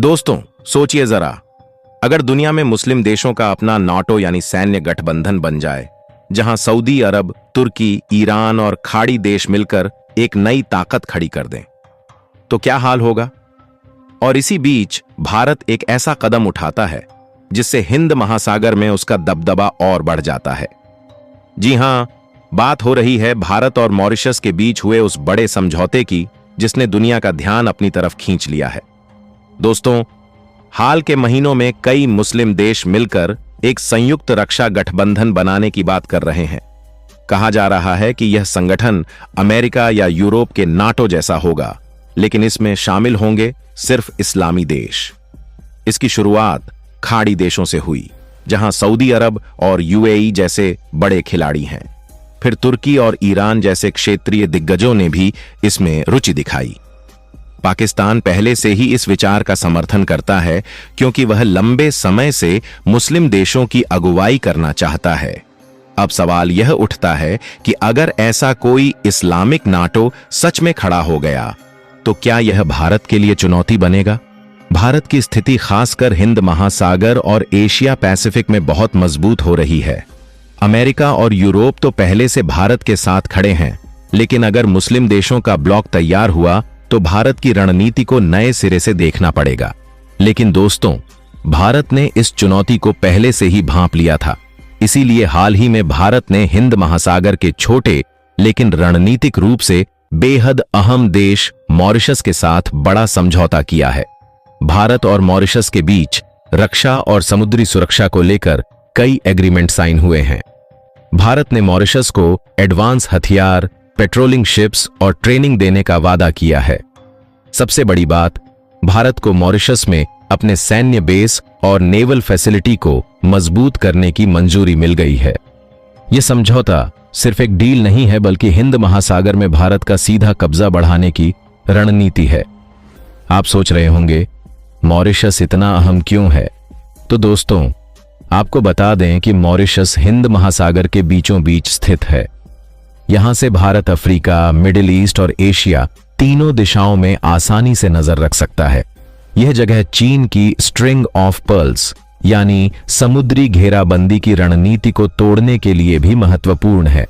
दोस्तों, सोचिए जरा, अगर दुनिया में मुस्लिम देशों का अपना नाटो यानी सैन्य गठबंधन बन जाए, जहां सऊदी अरब, तुर्की, ईरान और खाड़ी देश मिलकर एक नई ताकत खड़ी कर दें, तो क्या हाल होगा। और इसी बीच भारत एक ऐसा कदम उठाता है जिससे हिंद महासागर में उसका दबदबा और बढ़ जाता है। जी हां, बात हो रही है भारत और मॉरिशस के बीच हुए उस बड़े समझौते की जिसने दुनिया का ध्यान अपनी तरफ खींच लिया है। दोस्तों, हाल के महीनों में कई मुस्लिम देश मिलकर एक संयुक्त रक्षा गठबंधन बनाने की बात कर रहे हैं। कहा जा रहा है कि यह संगठन अमेरिका या यूरोप के नाटो जैसा होगा, लेकिन इसमें शामिल होंगे सिर्फ इस्लामी देश। इसकी शुरुआत खाड़ी देशों से हुई, जहां सऊदी अरब और यूएई जैसे बड़े खिलाड़ी हैं। फिर तुर्की और ईरान जैसे क्षेत्रीय दिग्गजों ने भी इसमें रुचि दिखाई। पाकिस्तान पहले से ही इस विचार का समर्थन करता है, क्योंकि वह लंबे समय से मुस्लिम देशों की अगुवाई करना चाहता है। अब सवाल यह उठता है कि अगर ऐसा कोई इस्लामिक नाटो सच में खड़ा हो गया, तो क्या यह भारत के लिए चुनौती बनेगा। भारत की स्थिति खासकर हिंद महासागर और एशिया पैसिफिक में बहुत मजबूत हो रही है। अमेरिका और यूरोप तो पहले से भारत के साथ खड़े हैं, लेकिन अगर मुस्लिम देशों का ब्लॉक तैयार हुआ तो भारत की रणनीति को नए सिरे से देखना पड़ेगा। लेकिन दोस्तों, भारत ने इस चुनौती को पहले से ही भांप लिया था। इसीलिए हाल ही में भारत ने हिंद महासागर के छोटे लेकिन रणनीतिक रूप से बेहद अहम देश मॉरिशस के साथ बड़ा समझौता किया है। भारत और मॉरिशस के बीच रक्षा और समुद्री सुरक्षा को लेकर कई एग्रीमेंट साइन हुए हैं। भारत ने मॉरिशस को एडवांस हथियार, पेट्रोलिंग शिप्स और ट्रेनिंग देने का वादा किया है। सबसे बड़ी बात, भारत को मॉरिशस में अपने सैन्य बेस और नेवल फैसिलिटी को मजबूत करने की मंजूरी मिल गई है। यह समझौता सिर्फ एक डील नहीं है, बल्कि हिंद महासागर में भारत का सीधा कब्जा बढ़ाने की रणनीति है। आप सोच रहे होंगे, मॉरिशस इतना अहम क्यों है? तो दोस्तों, आपको बता दें कि मॉरिशस हिंद महासागर के बीचों बीच स्थित है। यहां से भारत अफ्रीका, मिडिल ईस्ट और एशिया तीनों दिशाओं में आसानी से नजर रख सकता है। यह जगह चीन की स्ट्रिंग ऑफ पर्ल्स यानी समुद्री घेराबंदी की रणनीति को तोड़ने के लिए भी महत्वपूर्ण है।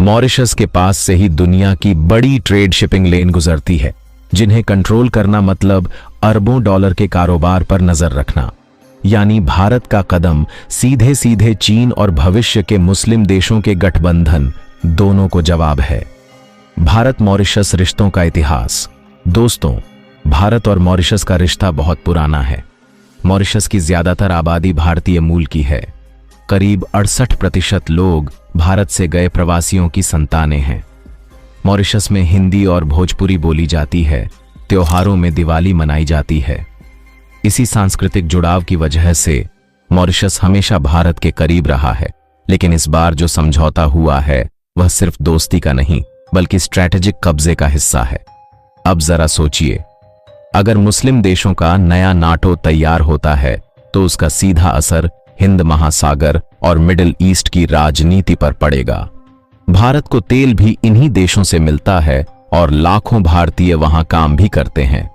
मॉरिशस के पास से ही दुनिया की बड़ी ट्रेड शिपिंग लेन गुजरती है, जिन्हें कंट्रोल करना मतलब अरबों डॉलर के कारोबार पर नजर रखना। यानी भारत का कदम सीधे सीधे चीन और भविष्य के मुस्लिम देशों के गठबंधन दोनों को जवाब है। भारत मॉरिशस रिश्तों का इतिहास। दोस्तों, भारत और मॉरिशस का रिश्ता बहुत पुराना है। मॉरिशस की ज्यादातर आबादी भारतीय मूल की है। करीब 68% लोग भारत से गए प्रवासियों की संतानें हैं। मॉरिशस में हिंदी और भोजपुरी बोली जाती है। त्योहारों में दिवाली मनाई जाती है। इसी सांस्कृतिक जुड़ाव की वजह से मॉरिशस हमेशा भारत के करीब रहा है। लेकिन इस बार जो समझौता हुआ है वह सिर्फ दोस्ती का नहीं, बल्कि स्ट्रैटेजिक कब्जे का हिस्सा है। अब जरा सोचिए, अगर मुस्लिम देशों का नया नाटो तैयार होता है तो उसका सीधा असर हिंद महासागर और मिडिल ईस्ट की राजनीति पर पड़ेगा। भारत को तेल भी इन्हीं देशों से मिलता है और लाखों भारतीय वहां काम भी करते हैं।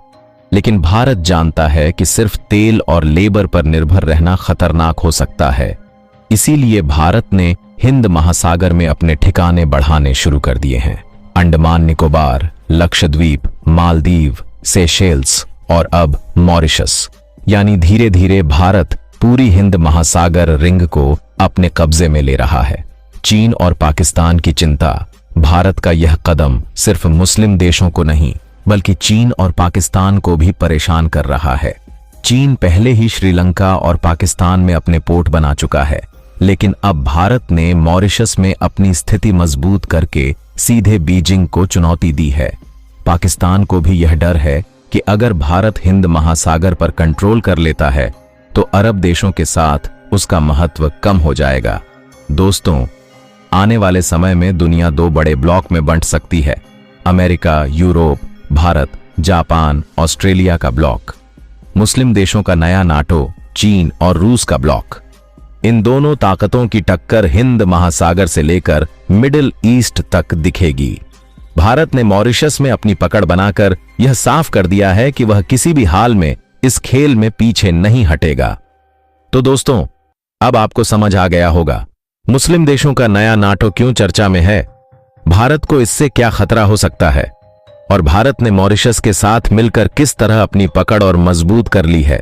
लेकिन भारत जानता है कि सिर्फ तेल और लेबर पर निर्भर रहना खतरनाक हो सकता है। इसीलिए भारत ने हिंद महासागर में अपने ठिकाने बढ़ाने शुरू कर दिए हैं। अंडमान निकोबार, लक्षद्वीप, मालदीव, सेशेल्स और अब मॉरिशस। यानी धीरे धीरे भारत पूरी हिंद महासागर रिंग को अपने कब्जे में ले रहा है। चीन और पाकिस्तान की चिंता, भारत का यह कदम सिर्फ मुस्लिम देशों को नहीं, बल्कि चीन और पाकिस्तान को भी परेशान कर रहा है। चीन पहले ही श्रीलंका और पाकिस्तान में अपने पोर्ट बना चुका है, लेकिन अब भारत ने मॉरिशस में अपनी स्थिति मजबूत करके सीधे बीजिंग को चुनौती दी है। पाकिस्तान को भी यह डर है कि अगर भारत हिंद महासागर पर कंट्रोल कर लेता है तो अरब देशों के साथ उसका महत्व कम हो जाएगा। दोस्तों, आने वाले समय में दुनिया दो बड़े ब्लॉक में बंट सकती है। America, Europe, Bharat, Japan, Australia का ब्लॉक। मुस्लिम देशों का नया नाटो, चीन और रूस का ब्लॉक। इन दोनों ताकतों की टक्कर हिंद महासागर से लेकर मिडिल ईस्ट तक दिखेगी। भारत ने मॉरिशस में अपनी पकड़ बनाकर यह साफ कर दिया है कि वह किसी भी हाल में इस खेल में पीछे नहीं हटेगा। तो दोस्तों, अब आपको समझ आ गया होगा मुस्लिम देशों का नया नाटो क्यों चर्चा में है, भारत को इससे क्या खतरा हो सकता है और भारत ने मॉरिशस के साथ मिलकर किस तरह अपनी पकड़ और मजबूत कर ली है।